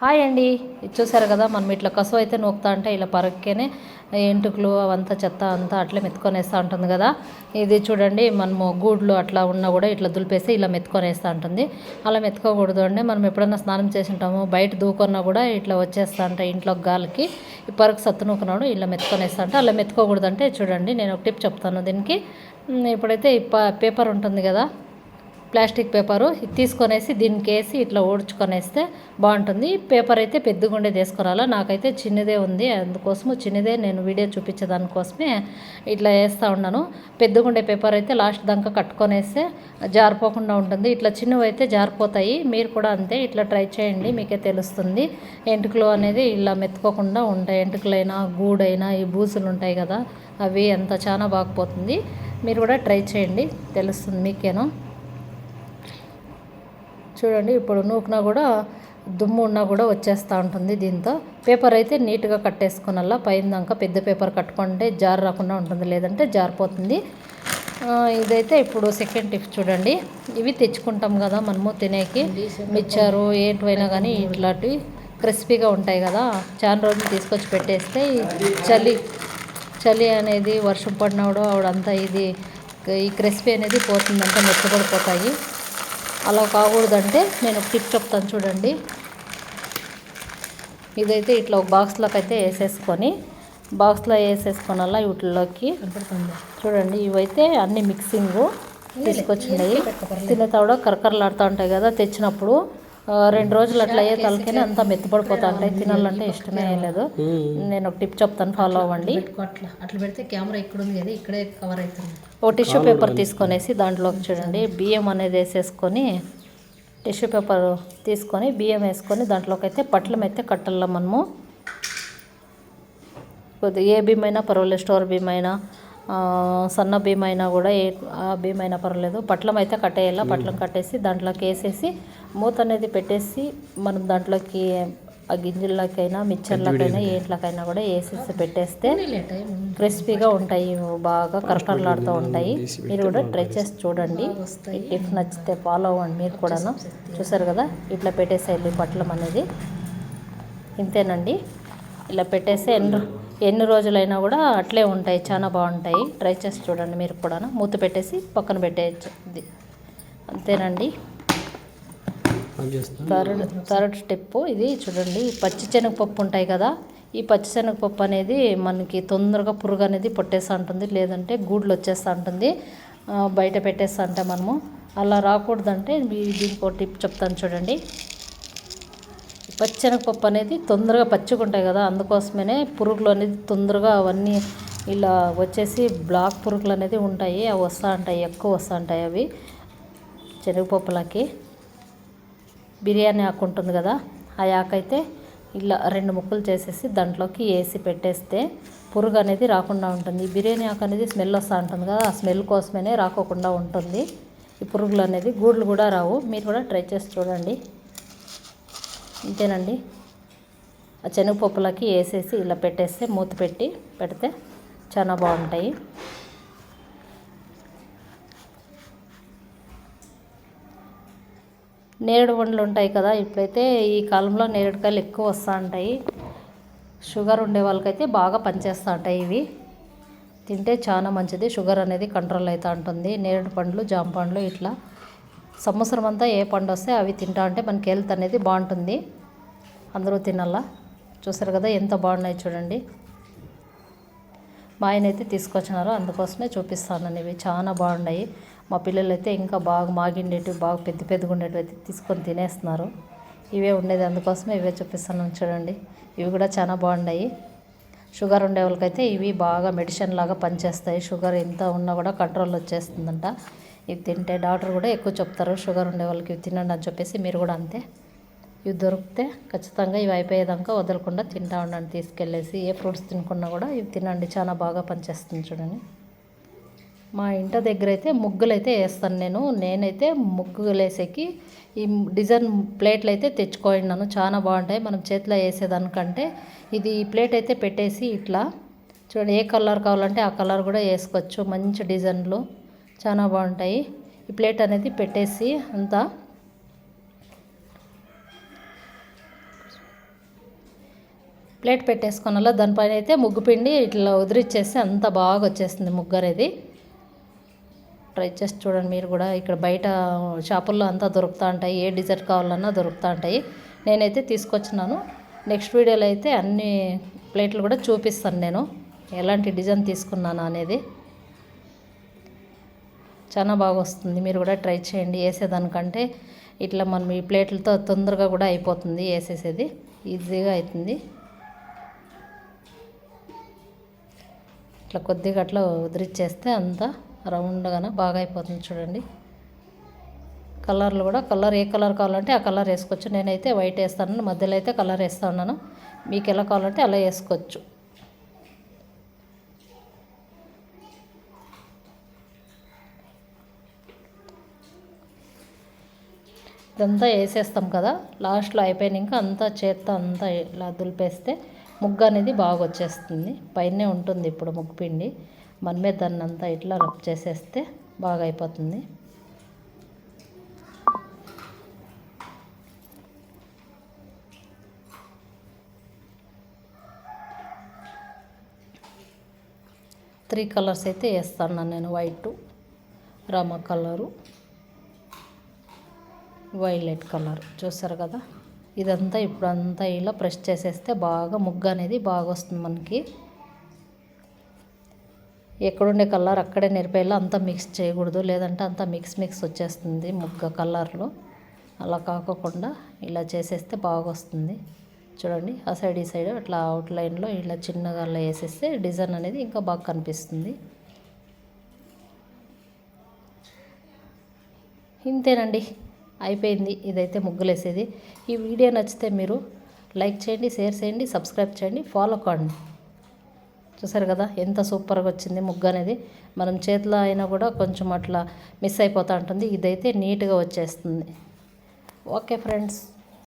Hi అండి. ఇది చూసారు కదా, మనం ఇట్లా కసువు అయితే నూకుతా అంటే ఇలా పరక్కేనే ఎంటుకలు అవంతా చెత్త అంతా అట్లే మెత్తుకొనేస్తూ ఉంటుంది కదా. ఇది చూడండి, మనము గూడ్లు అట్లా ఉన్నా కూడా ఇట్లా దులిపేసి ఇలా మెత్తుకొనేస్తూ ఉంటుంది. అలా మెత్తుకోకూడదు అండి. మనం ఎప్పుడైనా స్నానం చేసి ఉంటాము, బయట దూకున్నా కూడా ఇట్లా వచ్చేస్తూ ఉంటాయి ఇంట్లో గాలికి. ఈ పరకు సత్తు నూకున్నాడు ఇలా మెత్తుకొనేస్తూ అంటే అలా మెత్తుకోకూడదు. అంటే చూడండి, నేను ఒక టిప్ చెప్తాను దీనికి. ఇప్పుడైతే ఈ పేపర్ ఉంటుంది కదా, ప్లాస్టిక్ పేపరు ఇది తీసుకొనేసి దీనికి వేసి ఇట్లా ఊడ్చుకొనేస్తే బాగుంటుంది. పేపర్ అయితే పెద్దగా ఉండేది వేసుకురాలా, నాకైతే చిన్నదే ఉంది, అందుకోసము చిన్నదే నేను వీడియో చూపించేదానికోసమే ఇట్లా వేస్తూ ఉన్నాను. పెద్దగా ఉండే పేపర్ అయితే లాస్ట్ దాకా కట్టుకొనేస్తే జారిపోకుండా ఉంటుంది. ఇట్లా చిన్నవి అయితే జారిపోతాయి. మీరు కూడా అంతే, ఇట్లా ట్రై చేయండి, మీకే తెలుస్తుంది. ఎంటుకలు అనేది ఇలా మెత్తుకోకుండా ఉంటాయి. ఎంటుకలైనా గూడైనా ఈ బూసులు ఉంటాయి కదా, అవి అంత చాలా బాగుపోతుంది. మీరు కూడా ట్రై చేయండి, తెలుస్తుంది మీకేనో. చూడండి, ఇప్పుడు నూకినా కూడా దుమ్ము ఉన్నా కూడా వచ్చేస్తూ ఉంటుంది. దీంతో పేపర్ అయితే నీట్గా కట్టేసుకునల్లా, పైన దాకా పెద్ద పేపర్ కట్టుకుంటే జారు రాకుండా ఉంటుంది, లేదంటే జారిపోతుంది. ఇదైతే ఇప్పుడు సెకండ్ టిప్ చూడండి. ఇవి తెచ్చుకుంటాం కదా మనము తినేకి, మిక్చరు ఏంటివైనా కానీ ఇట్లాంటివి క్రిస్పీగా ఉంటాయి కదా, చాలా రోజులు తీసుకొచ్చి పెట్టేస్తే చలి అనేది వర్షం పడినప్పుడు ఆవిడంతా ఈ క్రిస్పీ అనేది పోతుందంటే మెత్తబడిపోతాయి. అలా కాకూడదంటే నేను ఒక టిప్ చెప్తాను చూడండి. ఇదైతే ఇట్లా ఒక బాక్స్లోకి అయితే బాక్స్లో వేసేసుకొనల్లా వీటిలోకి. చూడండి, ఇవైతే అన్ని మిక్సింగు తీసుకొచ్చినాయి. తినేతా కూడా కరకరలాడుతూ ఉంటాయి కదా, తెచ్చినప్పుడు 2 రోజులు అట్లా అయ్యే తలకనే అంతా మెత్తపడిపోతూ ఉంటాయి. తినాలంటే ఇష్టమే లేదు. నేను ఒక టిప్ చెప్తాను, ఫాలో అవ్వండి. అట్లా పెడితే కెమెరా ఇక్కడ ఉంది కదా, ఇక్కడే కవర్ అవుతుంది. ఒక టిష్యూ పేపర్ తీసుకొనేసి దాంట్లోకి చూడండి బియ్యం అనేది వేసేసుకొని, టిష్యూ పేపర్ తీసుకొని బియ్యం వేసుకొని దాంట్లోకి అయితే పట్లం అయితే కట్టాల మనము. కొద్దిగా ఏ బియ్యం అయినా పర్వాలేదు, స్టోర్ బియ్యం అయినా సన్న బియ్యం అయినా కూడా ఆ బియ్యం అయినా పర్వాలేదు, పట్లం అయితే కట్టేయాల. పట్లం కట్టేసి దాంట్లోకి వేసేసి మూత అనేది పెట్టేసి మనం దాంట్లోకి ఆ గింజల్లోకైనా మిక్చర్లకైనా ఏంట్లకైనా కూడా వేసేసి పెట్టేస్తే క్రిస్పీగా ఉంటాయి, బాగా కరకరలాడుతూ ఉంటాయి. మీరు కూడా ట్రై చేసి చూడండి. ఈ టిప్ నచ్చితే ఫాలో అవ్వండి మీరు కూడాను. చూసారు కదా, ఇట్లా పెట్టేసేయాలి పట్లం అనేది. ఇంతేనండి, ఇలా పెట్టేస్తే ఎన్ని రోజులైనా కూడా అట్లే ఉంటాయి, చాలా బాగుంటాయి. ట్రై చేసి చూడండి మీరు కూడా. మూత పెట్టేసి పక్కన పెట్టేయచ్చు. అంతేనండి. థర్డ్ స్టెప్ ఇది చూడండి. పచ్చిశనగపప్పు ఉంటాయి కదా, ఈ పచ్చిశనగపప్పు అనేది మనకి తొందరగా పురుగు అనేది పొట్టేస్తూ ఉంటుంది, లేదంటే గూడ్లు వచ్చేస్తూ ఉంటుంది బయట పెట్టేస్తా అంటే మనము. అలా రాకూడదంటే దీనికి ఒక టిప్ చెప్తాను చూడండి. పచ్చిశనగపప్పు అనేది తొందరగా పచ్చిగా ఉంటాయి కదా, అందుకోసమే పురుగులు అనేది తొందరగా అవన్నీ ఇలా వచ్చేసి బ్లాక్ పురుగులు అనేది ఉంటాయి, అవి వస్తూ ఉంటాయి, ఎక్కువ వస్తూ ఉంటాయి అవి శనగపప్పులకి. బిర్యానీ ఆకు ఉంటుంది కదా, ఆ ఆకు అయితే ఇలా 2 ముక్కలు చేసేసి దాంట్లోకి వేసి పెట్టేస్తే పురుగు అనేది రాకుండా ఉంటుంది. బిర్యానీ ఆకు అనేది స్మెల్ వస్తూ ఉంటుంది కదా, ఆ స్మెల్ కోసమే రాకోకుండా ఉంటుంది ఈ పురుగులు అనేది. గూడ్లు కూడా రావు. మీరు కూడా ట్రై చేసి చూడండి. ఇంతేనండి. ఆ శనగపప్పులకి వేసేసి ఇలా పెట్టేస్తే మూత పెడితే చాలా బాగుంటాయి. నేరేడు పండ్లు ఉంటాయి కదా, ఇప్పుడైతే ఈ కాలంలో నేరేడుకాయలు ఎక్కువ వస్తూ ఉంటాయి. షుగర్ ఉండే వాళ్ళకైతే బాగా పనిచేస్తూ ఉంటాయి. ఇవి తింటే చాలా మంచిది, షుగర్ అనేది కంట్రోల్ అవుతూ ఉంటుంది. నేరేడు పండ్లు, జామ పండ్లు ఇట్లా సంవత్సరం అంతా ఏ పండు వస్తే అవి తింటా ఉంటే మనకి హెల్త్ అనేది బాగుంటుంది. అందరూ తినాలా. చూసారు కదా ఎంత బాగున్నాయి చూడండి. మా ఆయన అయితే తీసుకొచ్చినారు, అందుకోసమే చూపిస్తాను. ఇవి చాలా బాగున్నాయి. మా పిల్లలు అయితే ఇంకా బాగా మాగిండేటివి, బాగా పెద్దగా ఉండేటివి అయితే తీసుకొని తినేస్తున్నారు. ఇవే ఉండేది, అందుకోసమే ఇవే చూపిస్తాను చూడండి. ఇవి కూడా చాలా బాగున్నాయి. షుగర్ ఉండే వాళ్ళకైతే ఇవి బాగా మెడిసిన్ లాగా పనిచేస్తాయి. షుగర్ ఎంత ఉన్నా కూడా కంట్రోల్ వచ్చేస్తుందంట ఇవి తింటే. డాక్టర్ కూడా ఎక్కువ చెప్తారు షుగర్ ఉండే వాళ్ళకి ఇవి తినండి అని చెప్పేసి. మీరు కూడా అంతే, ఇవి దొరికితే ఖచ్చితంగా ఇవి అయిపోయేదాకా వదలకుండా తింటా ఉండండి. తీసుకెళ్ళేసి ఏ ఫ్రూట్స్ తినుకున్నా కూడా ఇవి తినండి, చాలా బాగా పనిచేస్తుంది చూడండి. మా ఇంటి దగ్గర అయితే ముగ్గులు అయితే వేస్తాను నేనైతే ముగ్గులు వేసేకి ఈ డిజైన్ ప్లేట్లు అయితే తెచ్చుకోయినాను, చాలా బాగుంటాయి. మనం చేతిలో వేసేదానికంటే ఇది ఈ ప్లేట్ అయితే పెట్టేసి ఇట్లా చూడండి, ఏ కలర్ కావాలంటే ఆ కలర్ కూడా వేసుకోవచ్చు. మంచి డిజైన్లు చాలా బాగుంటాయి. ఈ ప్లేట్ అనేది పెట్టేసి అంతా ప్లేట్ పెట్టేసుకున్నలా దానిపైన అయితే ముగ్గు పిండి ఇట్లా ఉదిరిచ్చేస్తే అంత బాగా వచ్చేస్తుంది ముగ్గు అనేది. ట్రై చేసి చూడండి మీరు కూడా. ఇక్కడ బయట షాపుల్లో అంతా దొరుకుతూ ఉంటాయి, ఏ డిజైన్ కావాలన్నా దొరుకుతూ ఉంటాయి. నేనైతే తీసుకొచ్చినాను. నెక్స్ట్ వీడియోలో అయితే అన్ని ప్లేట్లు కూడా చూపిస్తాను నేను ఎలాంటి డిజైన్ తీసుకున్నాను అనేది. చాలా బాగా వస్తుంది, మీరు కూడా ట్రై చేయండి. వేసేదానికంటే ఇట్లా మనం ఈ ప్లేట్లతో తొందరగా కూడా అయిపోతుంది, వేసేసేది ఈజీగా అవుతుంది. ఇట్లా కొద్దిగా అట్లా ఉదిరిచ్చేస్తే అంతా రౌండ్గానే బాగా అయిపోతుంది చూడండి. కలర్లు కూడా ఏ కలర్ కావాలంటే ఆ కలర్ వేసుకోవచ్చు. నేనైతే వైట్ వేస్తాను, మధ్యలో అయితే కలర్ వేస్తూ ఉన్నాను. మీకు ఎలా కావాలంటే అలా వేసుకోవచ్చు. ఇదంతా వేసేస్తాం కదా, లాస్ట్లో అయిపోయినాక అంతా చేత్తో అంతా ఇలా దులిపేస్తే ముగ్గు అనేది బాగా వచ్చేస్తుంది. పైనే ఉంటుంది ఇప్పుడు ముగ్గు పిండి, మనమే దాన్ని అంతా ఇట్లా రబ్ చేసేస్తే బాగా అయిపోతుంది. త్రీ కలర్స్ అయితే వేస్తాను నేను, white, Rama colour, violet colour. చూసారు కదా, ఇదంతా ఇప్పుడంతా ఇలా ప్రెస్ చేసేస్తే బాగా ముగ్గు అనేది బాగా వస్తుంది మనకి. ఎక్కడుండే కలర్ అక్కడే నిరిపేలా అంతా మిక్స్ చేయకూడదు, లేదంటే అంతా మిక్స్ వచ్చేస్తుంది ముగ్గ కలర్లో. అలా కాకుండా ఇలా చేసేస్తే బాగా వస్తుంది చూడండి. ఆ సైడ్ ఈ సైడ్ అట్లా అవుట్లైన్లో ఇలా చిన్నగా అలా వేసేస్తే డిజైన్ అనేది ఇంకా బాగా కనిపిస్తుంది. ఇంతేనండి, అయిపోయింది. ఇదైతే ముగ్గులు వేసేది. ఈ వీడియో నచ్చితే మీరు లైక్ చేయండి, షేర్ చేయండి, సబ్స్క్రైబ్ చేయండి, ఫాలో కాండి. చూసారు కదా ఎంత సూపర్గా వచ్చింది ముగ్గు అనేది. మనం చేతిలో అయినా కూడా కొంచెం అట్లా మిస్ అయిపోతూ ఉంటుంది, ఇదైతే నీట్గా వచ్చేస్తుంది. Okay friends.